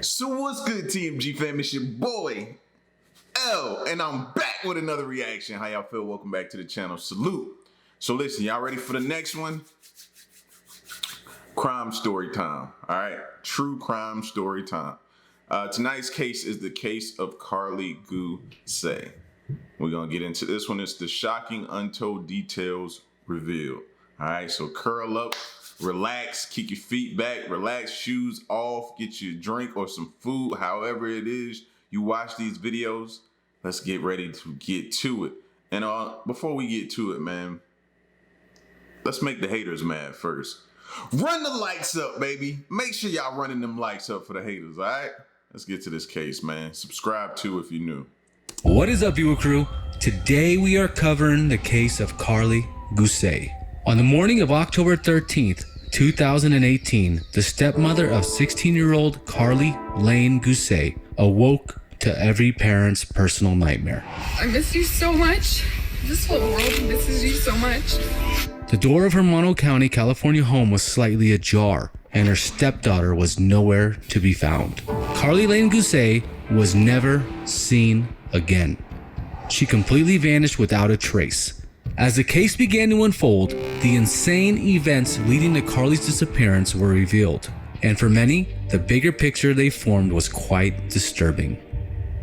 So what's good, TMG fam? It's your boy L, and I'm back with another reaction. How y'all feel? Welcome back to the channel. Salute. So listen, y'all ready for the next one? Crime story time. All right, true crime story time. Tonight's case is the case of Karlie Guse. We're gonna get into this one. It's the shocking untold details revealed. All right, so curl up, relax, kick your feet back, relax, shoes off, get you a drink or some food, however it is you watch these videos. Let's get ready to get to it. And before we get to it, man, let's make the haters mad first. Run the likes up, baby. Make sure y'all running them likes up for the haters, all right? Let's get to this case, man. Subscribe too if you're new. What is up, viewer crew? Today we are covering the case of Karlie Guse. On the morning of October 13th, 2018, the stepmother of 16-year-old Karlie Lane Guse awoke to every parent's personal nightmare. I miss you so much. This whole world misses you so much. The door of her Mono County, California home was slightly ajar, and her stepdaughter was nowhere to be found. Karlie Lane Guse was never seen again. She completely vanished without a trace. As the case began to unfold, the insane events leading to Karlie's disappearance were revealed, and for many, the bigger picture they formed was quite disturbing.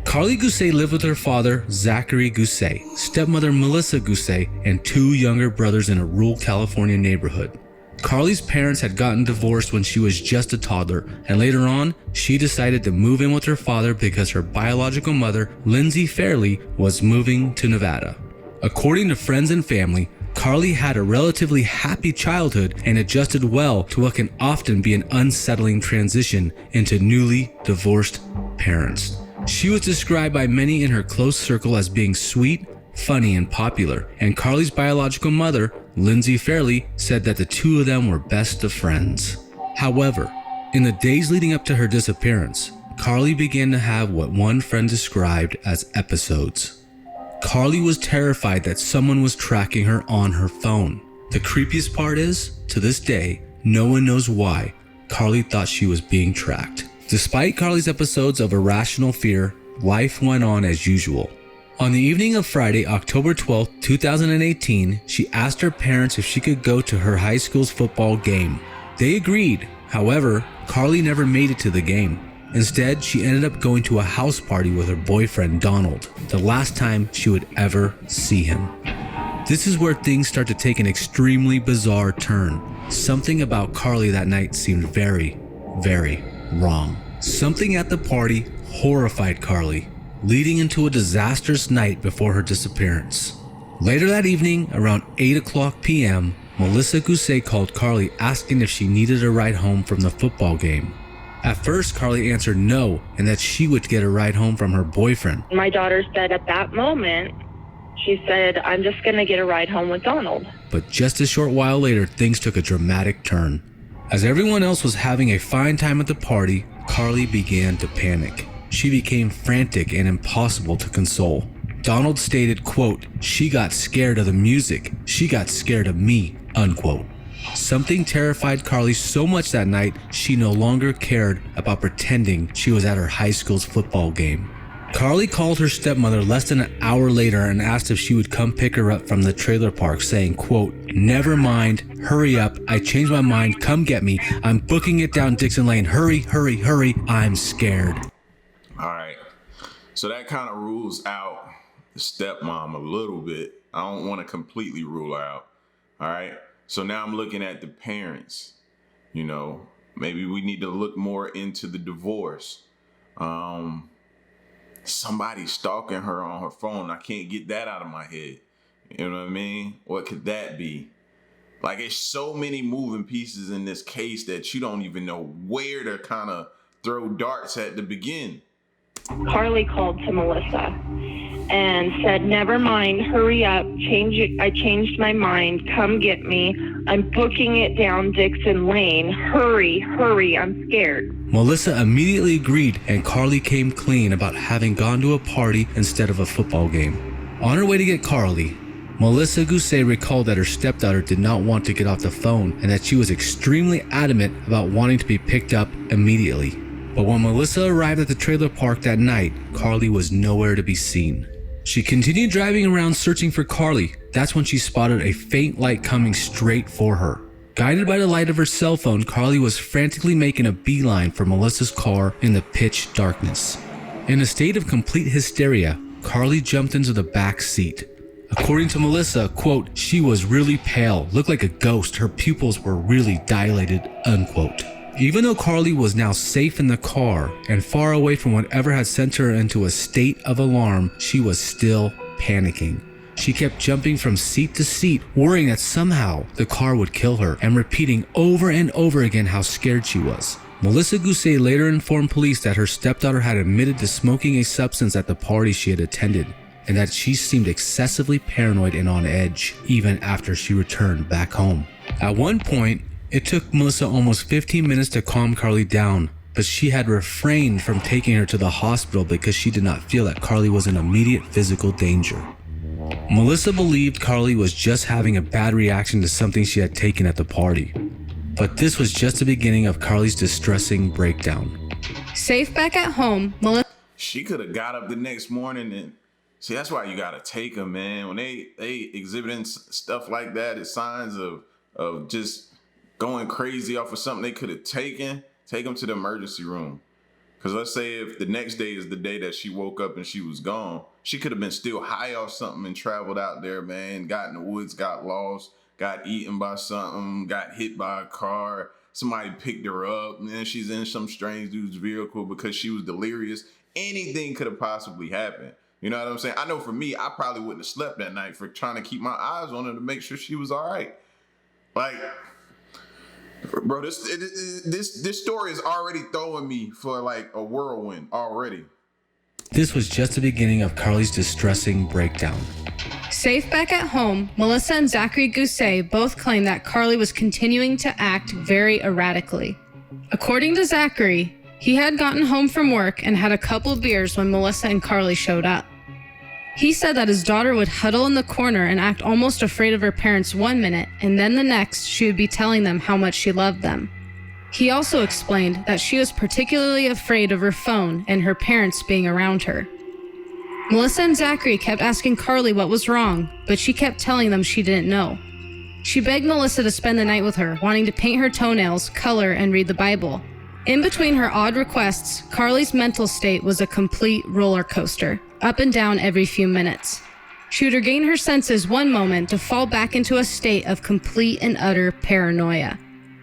Karlie Guse lived with her father, Zachary Guse, stepmother Melissa Guse, and two younger brothers in a rural California neighborhood. Karlie's parents had gotten divorced when she was just a toddler, and later on, she decided to move in with her father because her biological mother, Lindsay Fairley, was moving to Nevada. According to friends and family, Karlie had a relatively happy childhood and adjusted well to what can often be an unsettling transition into newly divorced parents. She was described by many in her close circle as being sweet, funny, and popular, and Karlie's biological mother, Lindsay Fairley, said that the two of them were best of friends. However, in the days leading up to her disappearance, Karlie began to have what one friend described as episodes. Karlie was terrified that someone was tracking her on her phone. The creepiest part is, to this day, no one knows why Karlie thought she was being tracked. Despite Karlie's episodes of irrational fear, life went on as usual. On the evening of Friday, October 12, 2018, she asked her parents if she could go to her high school's football game. They agreed. However, Karlie never made it to the game. Instead, she ended up going to a house party with her boyfriend, Donald, the last time she would ever see him. This is where things start to take an extremely bizarre turn. Something about Karlie that night seemed very, very wrong. Something at the party horrified Karlie, leading into a disastrous night before her disappearance. Later that evening, around 8:00 p.m., Melissa Guse called Karlie asking if she needed a ride home from the football game. At first, Karlie answered no, and that she would get a ride home from her boyfriend. My daughter said at that moment, she said, "I'm just going to get a ride home with Donald." But just a short while later, things took a dramatic turn. As everyone else was having a fine time at the party, Karlie began to panic. She became frantic and impossible to console. Donald stated, quote, "She got scared of the music. She got scared of me," unquote. Something terrified Karlie so much that night, she no longer cared about pretending she was at her high school's football game. Karlie called her stepmother less than an hour later and asked if she would come pick her up from the trailer park, saying, quote, "Never mind, hurry up, I changed my mind, come get me. I'm booking it down Dixon Lane, hurry, hurry, hurry, I'm scared." All right, so that kind of rules out the stepmom a little bit. I don't want to completely rule her out. All right, so now I'm looking at the parents. You know, maybe we need to look more into the divorce. Somebody stalking her on her phone. I can't get that out of my head. You know what I mean? What could that be? Like, it's so many moving pieces in this case that you don't even know where to kind of throw darts at to begin. Karlie called to Melissa and said, "Never mind, hurry up, I changed my mind, come get me. I'm booking it down Dixon Lane. Hurry, hurry, I'm scared." Melissa immediately agreed, and Karlie came clean about having gone to a party instead of a football game. On her way to get Karlie, Melissa Guse recalled that her stepdaughter did not want to get off the phone and that she was extremely adamant about wanting to be picked up immediately. But when Melissa arrived at the trailer park that night, Karlie was nowhere to be seen. She continued driving around searching for Karlie. That's when she spotted a faint light coming straight for her. Guided by the light of her cell phone, Karlie was frantically making a beeline for Melissa's car in the pitch darkness. In a state of complete hysteria, Karlie jumped into the back seat. According to Melissa, quote, she was really pale, looked like a ghost, her pupils were really dilated, unquote. Even though Karlie was now safe in the car and far away from whatever had sent her into a state of alarm, she was still panicking. She kept jumping from seat to seat, worrying that somehow the car would kill her, and repeating over and over again how scared she was. Melissa Guse later informed police that her stepdaughter had admitted to smoking a substance at the party she had attended, and that she seemed excessively paranoid and on edge, even after she returned back home. At one point, it took Melissa almost 15 minutes to calm Karlie down, but she had refrained from taking her to the hospital because she did not feel that Karlie was in immediate physical danger. Melissa believed Karlie was just having a bad reaction to something she had taken at the party. But this was just the beginning of Karlie's distressing breakdown. Safe back at home, Melissa. She could have got up the next morning and see, that's why you gotta take them, man. When they exhibiting stuff like that, it's signs of just going crazy off of something they could have taken. Take them to the emergency room. Because let's say if the next day is the day that she woke up and she was gone, she could have been still high off something and traveled out there, man. Got in the woods, got lost, got eaten by something, got hit by a car. Somebody picked her up, and then she's in some strange dude's vehicle because she was delirious. Anything could have possibly happened. You know what I'm saying? I know for me, I probably wouldn't have slept that night for trying to keep my eyes on her to make sure she was all right. Like, bro, this story is already throwing me for like a whirlwind already. This was just the beginning of Karlie's distressing breakdown. Safe back at home, Melissa and Zachary Guse both claim that Karlie was continuing to act very erratically. According to Zachary, he had gotten home from work and had a couple of beers when Melissa and Karlie showed up. He said that his daughter would huddle in the corner and act almost afraid of her parents one minute, and then the next she would be telling them how much she loved them. He also explained that she was particularly afraid of her phone and her parents being around her. Melissa and Zachary kept asking Karlie what was wrong, but she kept telling them she didn't know. She begged Melissa to spend the night with her, wanting to paint her toenails, color, and read the Bible. In between her odd requests, Karlie's mental state was a complete roller coaster, up and down every few minutes. She would regain her senses one moment to fall back into a state of complete and utter paranoia.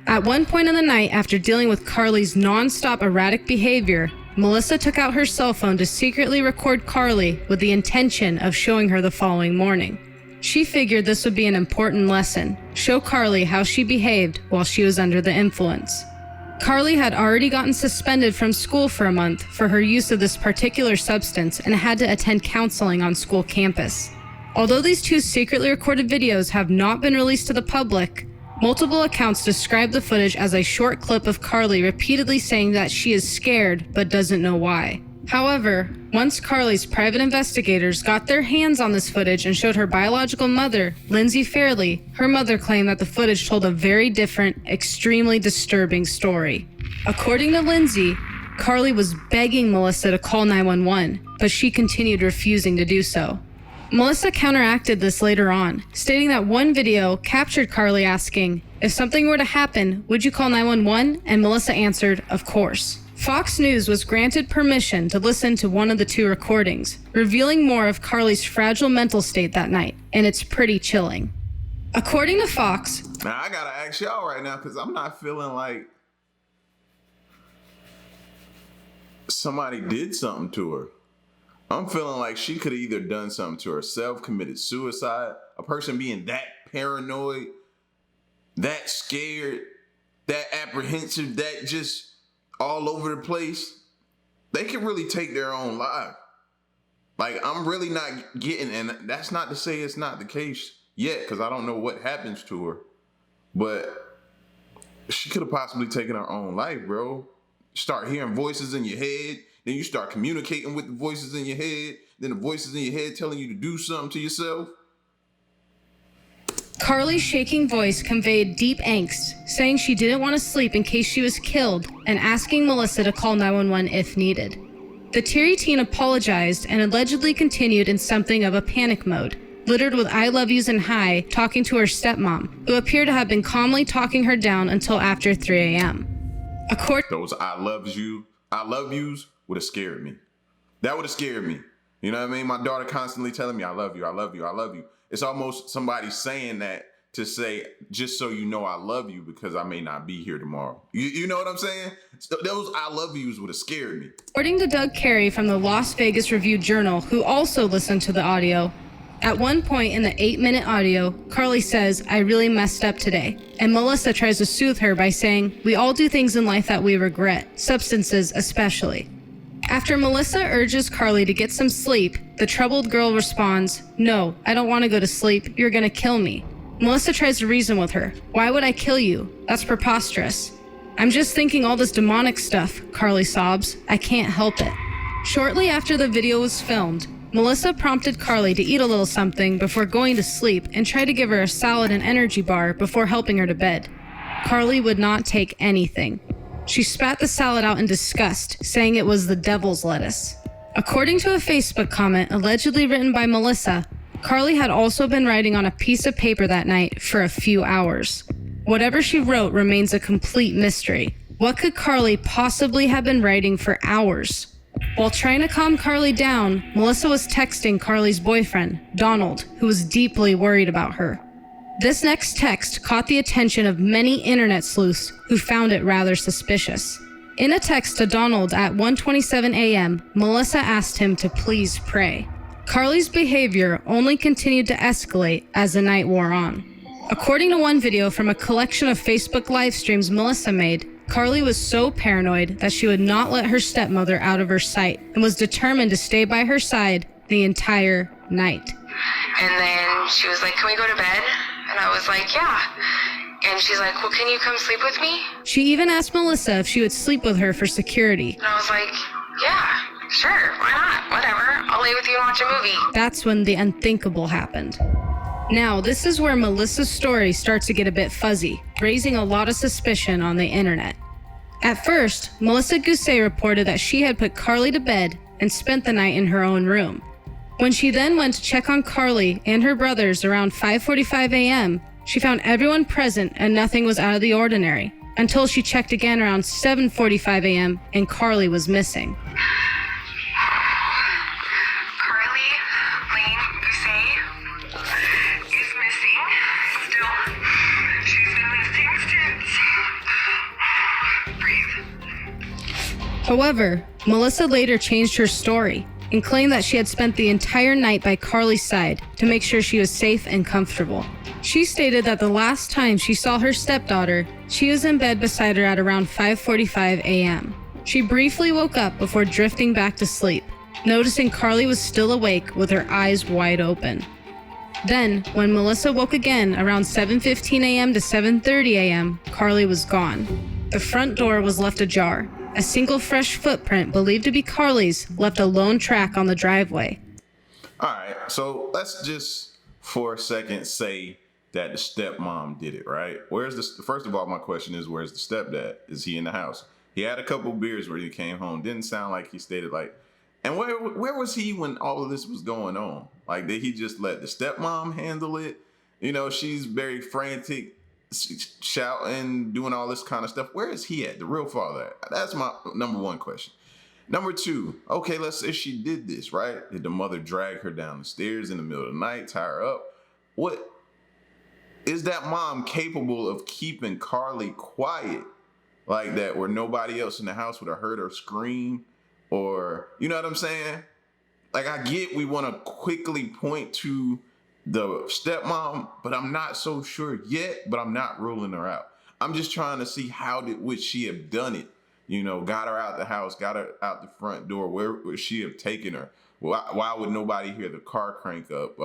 At one point in the night, after dealing with Karlie's non-stop erratic behavior, Melissa took out her cell phone to secretly record Karlie with the intention of showing her the following morning. She figured this would be an important lesson, show Karlie how she behaved while she was under the influence. Karlie had already gotten suspended from school for a month for her use of this particular substance and had to attend counseling on school campus. Although these two secretly recorded videos have not been released to the public, multiple accounts describe the footage as a short clip of Karlie repeatedly saying that she is scared but doesn't know why. However, once Karlie's private investigators got their hands on this footage and showed her biological mother, Lindsay Fairley, her mother claimed that the footage told a very different, extremely disturbing story. According to Lindsay, Karlie was begging Melissa to call 911, but she continued refusing to do so. Melissa counteracted this later on, stating that one video captured Karlie asking, "If something were to happen, would you call 911?" And Melissa answered, "Of course." Fox News was granted permission to listen to one of the two recordings, revealing more of Karlie's fragile mental state that night, and it's pretty chilling. According to Fox, Now I gotta ask y'all right now because I'm not feeling like somebody did something to her. I'm feeling like she could have either done something to herself, committed suicide, a person being that paranoid, that scared, that apprehensive, that just all over the place, they can really take their own life. Like, I'm really not getting, and that's not to say it's not the case yet, because I don't know what happens to her, but she could have possibly taken her own life, bro. Start hearing voices in your head, then you start communicating with the voices in your head, then the voices in your head telling you to do something to yourself. Karlie's shaking voice conveyed deep angst, saying she didn't want to sleep in case she was killed and asking Melissa to call 911 if needed. The teary teen apologized and allegedly continued in something of a panic mode, littered with I love yous and hi, talking to her stepmom, who appeared to have been calmly talking her down until after 3 a.m. Those I love yous would have scared me. That would have scared me. You know what I mean? My daughter constantly telling me, I love you, I love you, I love you. It's almost somebody saying that to say, just so you know I love you because I may not be here tomorrow. You know what I'm saying? So those I love yous would have scared me. According to Doug Carey from the Las Vegas Review-Journal, who also listened to the audio, at one point in the 8-minute audio, Karlie says, I really messed up today. And Melissa tries to soothe her by saying, we all do things in life that we regret, substances especially. After Melissa urges Karlie to get some sleep, the troubled girl responds, no, I don't want to go to sleep. You're going to kill me. Melissa tries to reason with her. Why would I kill you? That's preposterous. I'm just thinking all this demonic stuff, Karlie sobs. I can't help it. Shortly after the video was filmed, Melissa prompted Karlie to eat a little something before going to sleep and tried to give her a salad and energy bar before helping her to bed. Karlie would not take anything. She spat the salad out in disgust, saying it was the devil's lettuce. According to a Facebook comment allegedly written by Melissa, Karlie had also been writing on a piece of paper that night for a few hours. Whatever she wrote remains a complete mystery. What could Karlie possibly have been writing for hours? While trying to calm Karlie down, Melissa was texting Karlie's boyfriend, Donald, who was deeply worried about her. This next text caught the attention of many internet sleuths who found it rather suspicious. In a text to Donald at 1:27 a.m., Melissa asked him to please pray. Karlie's behavior only continued to escalate as the night wore on. According to one video from a collection of Facebook live streams Melissa made, Karlie was so paranoid that she would not let her stepmother out of her sight and was determined to stay by her side the entire night. And then she was like, can we go to bed? And I was like, yeah. And she's like, well, can you come sleep with me? She even asked Melissa if she would sleep with her for security. And I was like, yeah, sure, why not? Whatever, I'll lay with you and watch a movie. That's when the unthinkable happened. Now, this is where Melissa's story starts to get a bit fuzzy, raising a lot of suspicion on the internet. At first, Melissa Guse reported that she had put Karlie to bed and spent the night in her own room. When she then went to check on Karlie and her brothers around 5:45 a.m., she found everyone present and nothing was out of the ordinary, until she checked again around 7:45 a.m. and Karlie was missing. However, Melissa later changed her story and claimed that she had spent the entire night by Karlie's side to make sure she was safe and comfortable. She stated that the last time she saw her stepdaughter, she was in bed beside her at around 5:45 a.m. She briefly woke up before drifting back to sleep, noticing Karlie was still awake with her eyes wide open. Then, when Melissa woke again around 7:15 a.m. to 7:30 a.m., Karlie was gone. The front door was left ajar. A single fresh footprint believed to be Karlie's left a lone track on the driveway. All right, so let's just for a second say that the stepmom did it, right? First of all, my question is, where's the stepdad? Is he in the house? He had a couple beers when he came home. Didn't sound like he stayed and where was he when all of this was going on? Like, did he just let the stepmom handle it? You know, she's very frantic, shouting, doing all this kind of stuff. Where is he at? The real father at? That's my number one question. Number two, okay, let's say she did this, right? Did the mother drag her down the stairs in the middle of the night, tie her up? What is that mom capable of keeping Karlie quiet like that, where nobody else in the house would have heard her scream? Or, you know what I'm saying? Like, I get we want to quickly point to the stepmom, but I'm not so sure yet, but I'm not ruling her out. I'm just trying to see would she have done it? You know, got her out the house, got her out the front door. Where would she have taken her? Why would nobody hear the car crank up?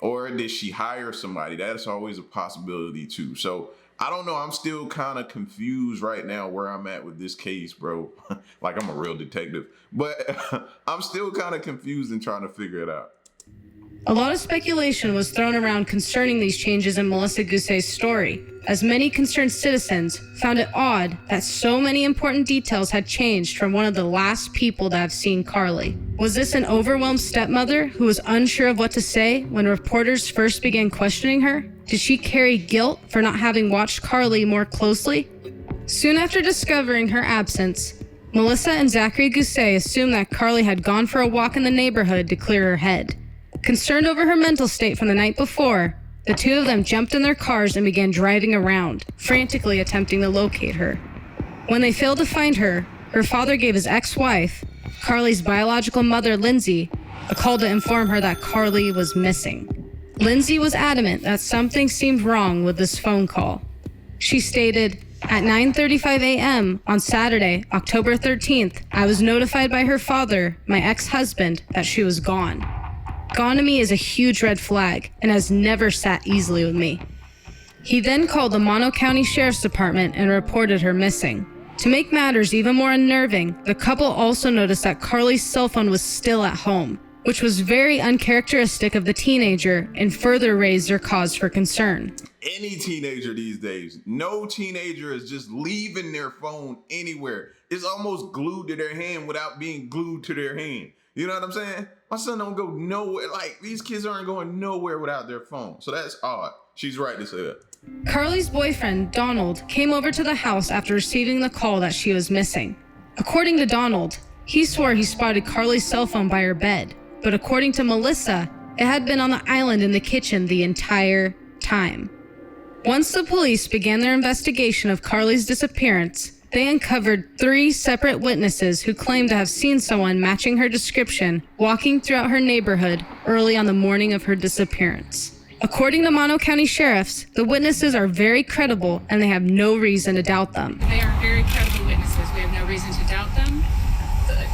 Or did she hire somebody? That's always a possibility too. So I don't know. I'm still kind of confused right now where I'm at with this case, bro. Like I'm a real detective, but I'm still kind of confused and trying to figure it out. A lot of speculation was thrown around concerning these changes in Melissa Guse's story, as many concerned citizens found it odd that so many important details had changed from one of the last people to have seen Karlie. Was this an overwhelmed stepmother who was unsure of what to say when reporters first began questioning her? Did she carry guilt for not having watched Karlie more closely? Soon after discovering her absence, Melissa and Zachary Guse assumed that Karlie had gone for a walk in the neighborhood to clear her head. Concerned over her mental state from the night before, the two of them jumped in their cars and began driving around, frantically attempting to locate her. When they failed to find her, her father gave his ex-wife, Karlie's biological mother, Lindsay, a call to inform her that Karlie was missing. Lindsay was adamant that something seemed wrong with this phone call. She stated, "At 9:35 a.m. on Saturday, October 13th, I was notified by her father, my ex-husband, that she was gone. Gone to me is a huge red flag and has never sat easily with me." He then called the Mono County Sheriff's Department and reported her missing. To make matters even more unnerving, the couple also noticed that Karlie's cell phone was still at home, which was very uncharacteristic of the teenager and further raised their cause for concern. Any teenager these days, no teenager is just leaving their phone anywhere. It's almost glued to their hand without being glued to their hand. You know what I'm saying? My son don't go nowhere. Like, these kids aren't going nowhere without their phone. So that's odd. She's right to say that. Karlie's boyfriend, Donald, came over to the house after receiving the call that she was missing. According to Donald, he swore he spotted Karlie's cell phone by her bed, but according to Melissa, it had been on the island in the kitchen the entire time. Once the police began their investigation of Karlie's disappearance, they uncovered 3 separate witnesses who claimed to have seen someone matching her description walking throughout her neighborhood early on the morning of her disappearance. According to Mono County sheriffs, the witnesses are very credible and they have no reason to doubt them. They are very credible witnesses. We have no reason to doubt them.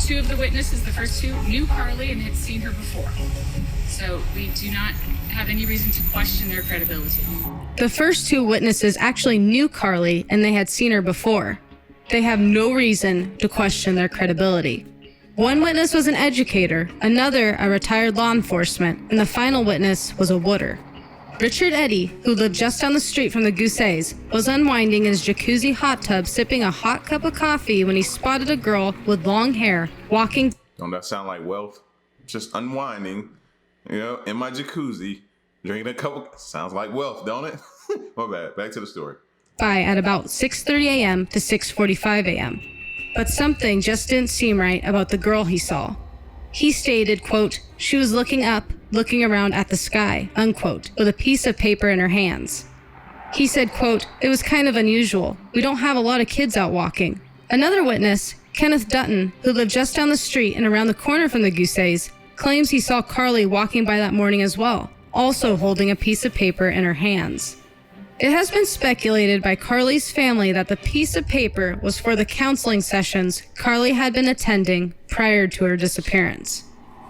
2 of the witnesses, the first 2, knew Karlie and had seen her before. So we do not have any reason to question their credibility. The first 2 witnesses actually knew Karlie and they had seen her before. They have no reason to question their credibility. One witness was an educator, another a retired law enforcement, and the final witness was a wooder. Richard Eddy, who lived just down the street from the Guses, was unwinding in his jacuzzi hot tub sipping a hot cup of coffee when he spotted a girl with long hair walking. Don't that sound like wealth? Just unwinding, in my jacuzzi, drinking a cup. Sounds like wealth, don't it? My bad. Back to the story. By at about 6:30 a.m. to 6:45 a.m. But something just didn't seem right about the girl he saw. He stated, quote, "She was looking up, looking around at the sky," unquote, with a piece of paper in her hands. He said, quote, "It was kind of unusual. We don't have a lot of kids out walking." Another witness, Kenneth Dutton, who lived just down the street and around the corner from the Guses, claims he saw Karlie walking by that morning as well, also holding a piece of paper in her hands. It has been speculated by Karlie's family that the piece of paper was for the counseling sessions Karlie had been attending prior to her disappearance.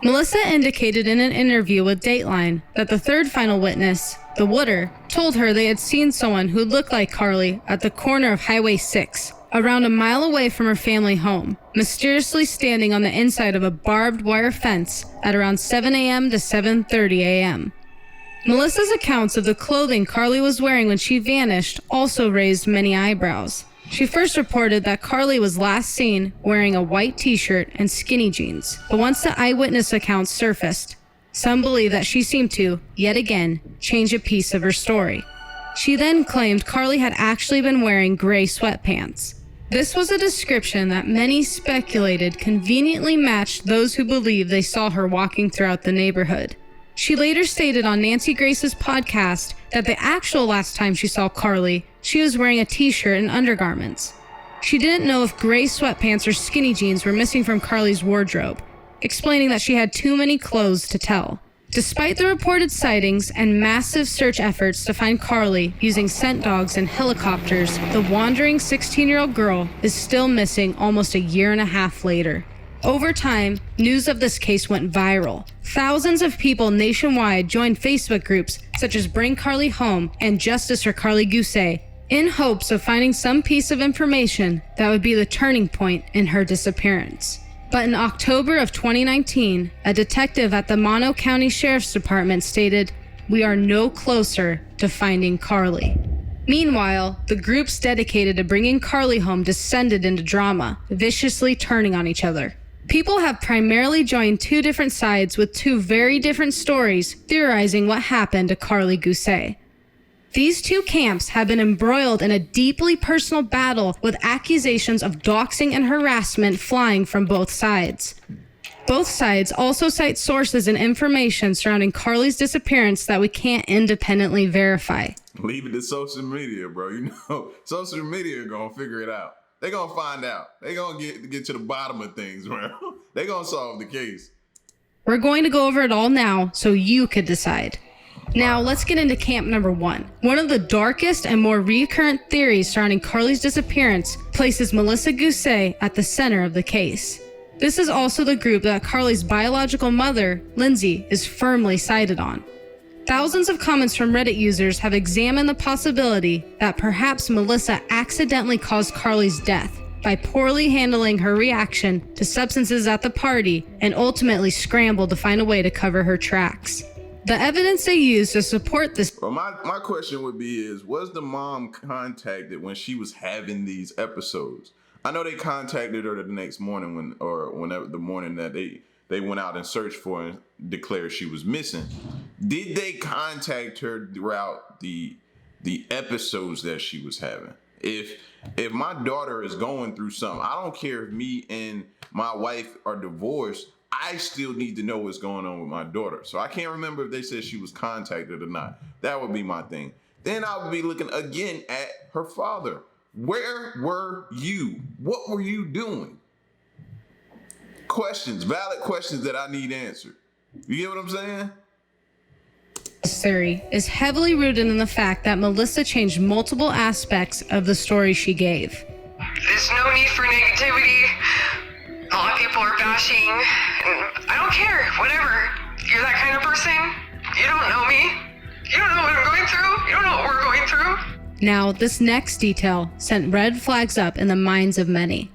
Melissa indicated in an interview with Dateline that the third final witness, the wooder, told her they had seen someone who looked like Karlie at the corner of Highway 6, around a mile away from her family home, mysteriously standing on the inside of a barbed wire fence at around 7 a.m. to 7:30 a.m. Melissa's accounts of the clothing Karlie was wearing when she vanished also raised many eyebrows. She first reported that Karlie was last seen wearing a white t-shirt and skinny jeans, but once the eyewitness accounts surfaced, some believe that she seemed to, yet again, change a piece of her story. She then claimed Karlie had actually been wearing gray sweatpants. This was a description that many speculated conveniently matched those who believed they saw her walking throughout the neighborhood. She later stated on Nancy Grace's podcast that the actual last time she saw Karlie, she was wearing a t-shirt and undergarments. She didn't know if gray sweatpants or skinny jeans were missing from Karlie's wardrobe, explaining that she had too many clothes to tell. Despite the reported sightings and massive search efforts to find Karlie using scent dogs and helicopters, the wandering 16-year-old girl is still missing almost a year and a half later. Over time, news of this case went viral. Thousands of people nationwide joined Facebook groups such as Bring Karlie Home and Justice for Karlie Guse in hopes of finding some piece of information that would be the turning point in her disappearance. But in October of 2019, a detective at the Mono County Sheriff's Department stated, "We are no closer to finding Karlie." Meanwhile, the groups dedicated to bringing Karlie home descended into drama, viciously turning on each other. People have primarily joined two different sides with two very different stories theorizing what happened to Karlie Guse. These two camps have been embroiled in a deeply personal battle with accusations of doxing and harassment flying from both sides. Both sides also cite sources and information surrounding Karlie's disappearance that we can't independently verify. Leave it to social media, bro. You know, social media are gonna figure it out. They're gonna find out. They're gonna get to the bottom of things, bro. They're gonna solve the case. We're going to go over it all now so you could decide. Now, let's get into camp number 1. One of the darkest and more recurrent theories surrounding Karlie's disappearance places Melissa Guse at the center of the case. This is also the group that Karlie's biological mother, Lindsay, is firmly sided on. Thousands of comments from Reddit users have examined the possibility that perhaps Melissa accidentally caused Karlie's death by poorly handling her reaction to substances at the party and ultimately scrambled to find a way to cover her tracks. The evidence they used to support this. Well, my question would be was the mom contacted when she was having these episodes? I know they contacted her the next morning whenever the morning that they went out and searched for and declared she was missing. Did they contact her throughout the episodes that she was having? If my daughter is going through something, I don't care if me and my wife are divorced, I still need to know what's going on with my daughter. So I can't remember if they said she was contacted or not. That would be my thing. Then I would be looking again at her father. Where were you? What were you doing? Questions, valid questions that I need answered. You get what I'm saying? This theory is heavily rooted in the fact that Melissa changed multiple aspects of the story she gave. There's no need for negativity. A lot of people are bashing, and I don't care, whatever. You're that kind of person. You don't know me. You don't know what I'm going through. You don't know what we're going through. Now, this next detail sent red flags up in the minds of many.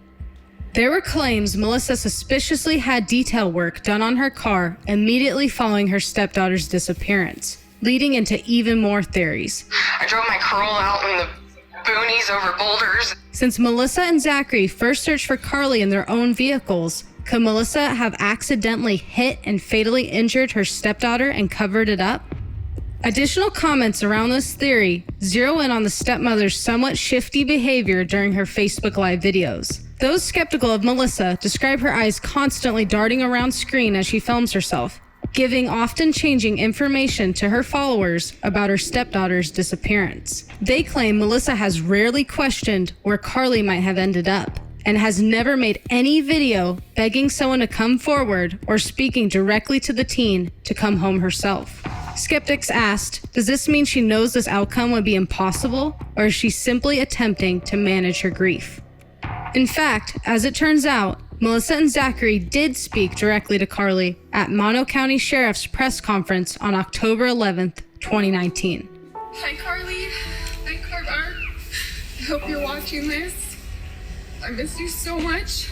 There were claims Melissa suspiciously had detail work done on her car immediately following her stepdaughter's disappearance, leading into even more theories. I drove my Corolla out in the boonies over boulders. Since Melissa and Zachary first searched for Karlie in their own vehicles, could Melissa have accidentally hit and fatally injured her stepdaughter and covered it up? Additional comments around this theory zero in on the stepmother's somewhat shifty behavior during her Facebook Live videos. Those skeptical of Melissa describe her eyes constantly darting around screen as she films herself, giving often changing information to her followers about her stepdaughter's disappearance. They claim Melissa has rarely questioned where Karlie might have ended up, and has never made any video begging someone to come forward or speaking directly to the teen to come home herself. Skeptics asked, does this mean she knows this outcome would be impossible, or is she simply attempting to manage her grief? In fact, as it turns out, Melissa and Zachary did speak directly to Karlie at Mono County Sheriff's press conference on October 11th, 2019. Hi, Karlie. Hi, Carvar. I hope you're watching this. I miss you so much.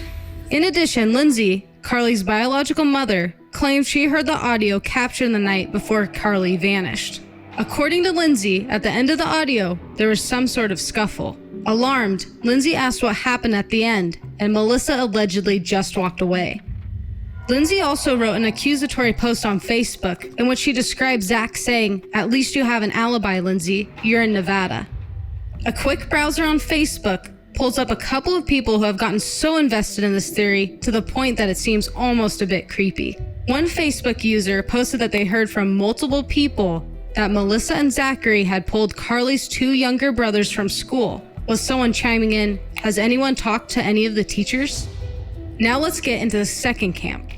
In addition, Lindsay, Karlie's biological mother, claimed she heard the audio captured the night before Karlie vanished. According to Lindsay, at the end of the audio, there was some sort of scuffle. Alarmed, Lindsay asked what happened at the end, and Melissa allegedly just walked away. Lindsay also wrote an accusatory post on Facebook in which she described Zach saying, "At least you have an alibi, Lindsay. You're in Nevada." A quick browser on Facebook pulls up a couple of people who have gotten so invested in this theory to the point that it seems almost a bit creepy. One Facebook user posted that they heard from multiple people that Melissa and Zachary had pulled Karlie's two younger brothers from school, with someone chiming in, "Has anyone talked to any of the teachers?" Now let's get into the second camp.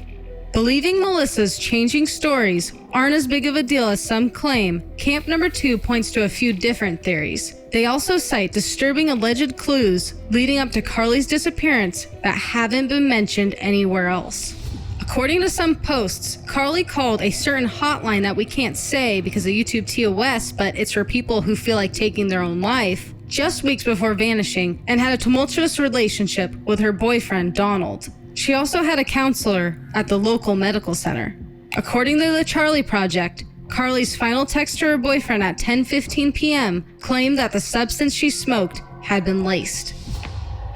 Believing Melissa's changing stories aren't as big of a deal as some claim, camp number 2 points to a few different theories. They also cite disturbing alleged clues leading up to Karlie's disappearance that haven't been mentioned anywhere else. According to some posts, Karlie called a certain hotline that we can't say because of YouTube TOS, but it's for people who feel like taking their own life, just weeks before vanishing, and had a tumultuous relationship with her boyfriend, Donald. She also had a counselor at the local medical center. According to the Charlie Project, Karlie's final text to her boyfriend at 10:15 p.m. claimed that the substance she smoked had been laced.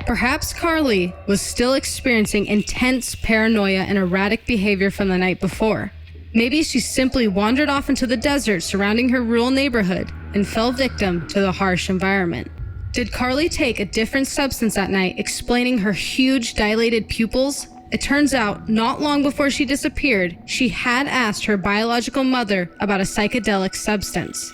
Perhaps Karlie was still experiencing intense paranoia and erratic behavior from the night before. Maybe she simply wandered off into the desert surrounding her rural neighborhood and fell victim to the harsh environment. Did Karlie take a different substance that night, explaining her huge dilated pupils? It turns out, not long before she disappeared, she had asked her biological mother about a psychedelic substance.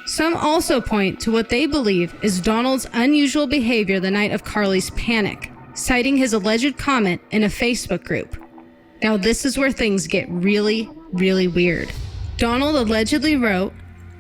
Some also point to what they believe is Donald's unusual behavior the night of Karlie's panic, citing his alleged comment in a Facebook group. Now this is where things get really, really weird. Donald allegedly wrote,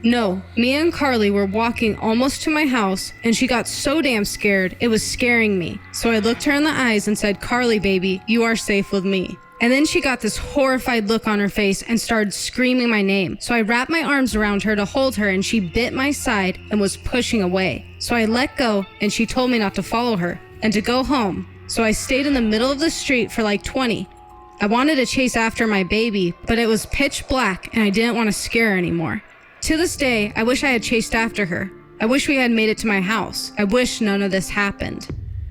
"No, me and Karlie were walking almost to my house and she got so damn scared it was scaring me. So I looked her in the eyes and said, 'Karlie, baby, you are safe with me.' And then she got this horrified look on her face and started screaming my name. So I wrapped my arms around her to hold her and she bit my side and was pushing away. So I let go and she told me not to follow her and to go home. So I stayed in the middle of the street for like 20. I wanted to chase after my baby, but it was pitch black and I didn't want to scare her anymore. To this day, I wish I had chased after her. I wish we had made it to my house. I wish none of this happened."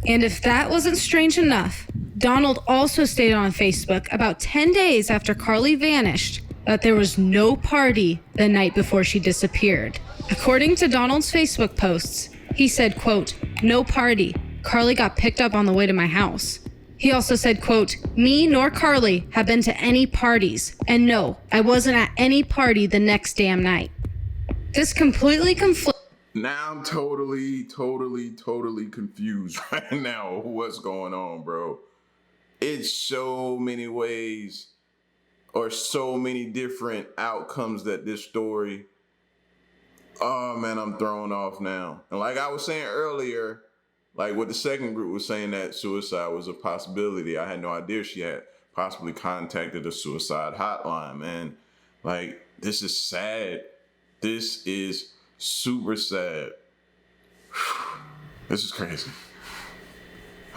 And if that wasn't strange enough, Donald also stated on Facebook about 10 days after Karlie vanished that there was no party the night before she disappeared. According to Donald's Facebook posts, he said, quote, "No party. Karlie got picked up on the way to my house." He also said, quote, "Me nor Karlie have been to any parties. And no, I wasn't at any party the next damn night." This completely conflicts. Now I'm totally confused right now. What's going on, bro? It's so many ways or so many different outcomes that this story. Oh man, I'm thrown off now. And like I was saying earlier, like what the second group was saying, that suicide was a possibility. I had no idea she had possibly contacted a suicide hotline, man. Like, this is sad. This is super sad. This is crazy.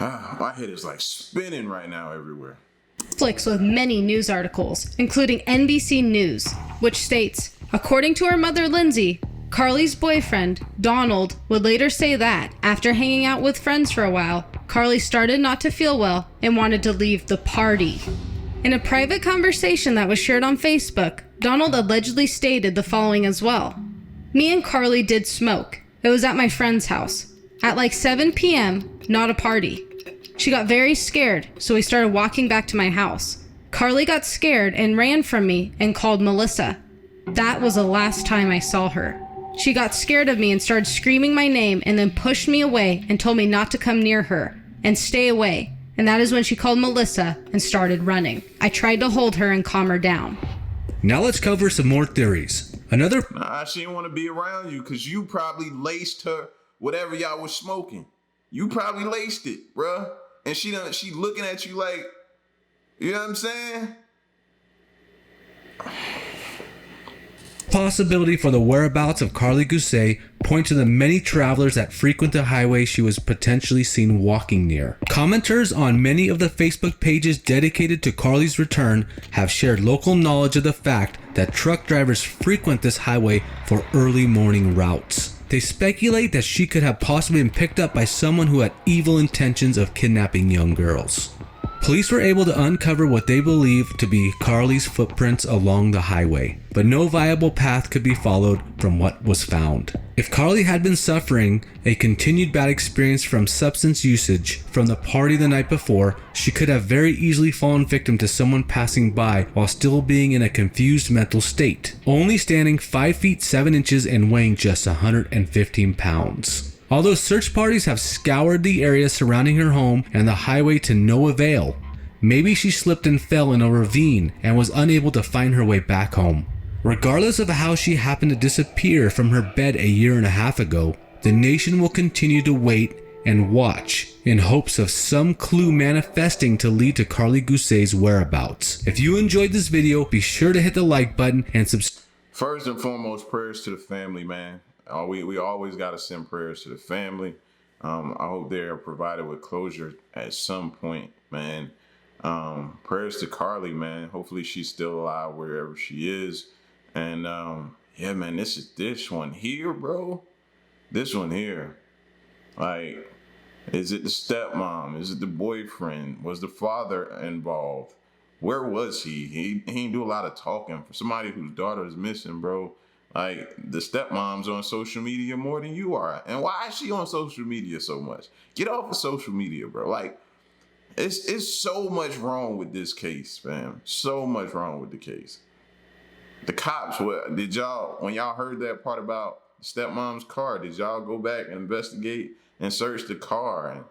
My head is like spinning right now everywhere. Conflicts with many news articles, including NBC News, which states, according to her mother Lindsay, Karlie's boyfriend, Donald, would later say that, after hanging out with friends for a while, Karlie started not to feel well and wanted to leave the party. In a private conversation that was shared on Facebook, Donald allegedly stated the following as well. "Me and Karlie did smoke. It was at my friend's house. At like 7 p.m., not a party. She got very scared, so we started walking back to my house. Karlie got scared and ran from me and called Melissa. That was the last time I saw her. She got scared of me and started screaming my name and then pushed me away and told me not to come near her and stay away. And that is when she called Melissa and started running. I tried to hold her and calm her down." Now let's cover some more theories. She didn't want to be around you because you probably laced her whatever y'all was smoking. You probably laced it, bruh. And she looking at you like, you know what I'm saying? Possibility for the whereabouts of Karlie Guse point to the many travelers that frequent the highway she was potentially seen walking near. Commenters on many of the Facebook pages dedicated to Karlie's return have shared local knowledge of the fact that truck drivers frequent this highway for early morning routes. They speculate that she could have possibly been picked up by someone who had evil intentions of kidnapping young girls. Police were able to uncover what they believe to be Karlie's footprints along the highway, but no viable path could be followed from what was found. If Karlie had been suffering a continued bad experience from substance usage from the party the night before, she could have very easily fallen victim to someone passing by while still being in a confused mental state, only standing 5 feet 7 inches and weighing just 115 pounds. Although search parties have scoured the area surrounding her home and the highway to no avail, maybe she slipped and fell in a ravine and was unable to find her way back home. Regardless of how she happened to disappear from her bed a year and a half ago, the nation will continue to wait and watch in hopes of some clue manifesting to lead to Karlie Guse's whereabouts. If you enjoyed this video, be sure to hit the like button and subscribe. First and foremost, prayers to the family, man. We always got to send prayers to the family. I hope they're provided with closure at some point, man. Prayers to Karlie, man. Hopefully she's still alive wherever she is. And yeah, man, this one here, bro. This one here. Like, is it the stepmom? Is it the boyfriend? Was the father involved? Where was he? He didn't do a lot of talking. For somebody whose daughter is missing, bro. Like, the stepmom's on social media more than you are. And why is she on social media so much? Get off of social media, bro. Like, it's so much wrong with this case, fam. So much wrong with the case. The cops, did y'all, when y'all heard that part about stepmom's car, did y'all go back and investigate and search the car and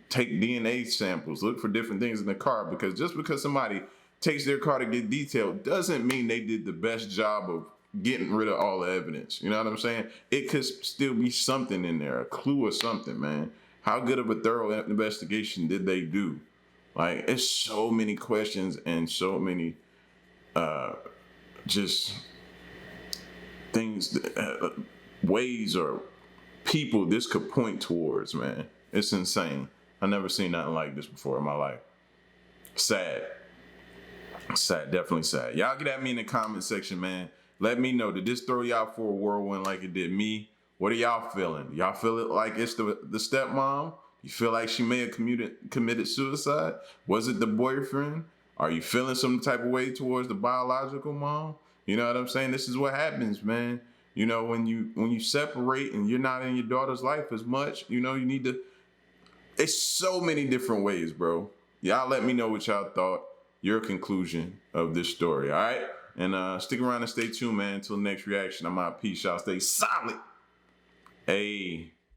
take DNA samples, look for different things in the car? Because just because somebody takes their car to get detailed doesn't mean they did the best job of getting rid of all the evidence. You know what I'm saying? It could still be something in there, a clue or something, man. How good of a thorough investigation did they do? Like, it's so many questions and so many just things, ways or people this could point towards, man. It's insane. I never seen nothing like this before in my life. Sad. Sad, definitely sad. Y'all get at me in the comment section, man. Let me know, did this throw y'all for a whirlwind like it did me? What are y'all feeling? Y'all feel it like it's the stepmom? You feel like she may have committed suicide? Was it the boyfriend? Are you feeling some type of way towards the biological mom? You know what I'm saying? This is what happens, man. You know, when you separate and you're not in your daughter's life as much, you know, you need to. It's so many different ways, bro. Y'all let me know what y'all thought, your conclusion of this story, all right? And stick around and stay tuned, man, until the next reaction. I'm out. Peace, y'all. Stay solid. Hey.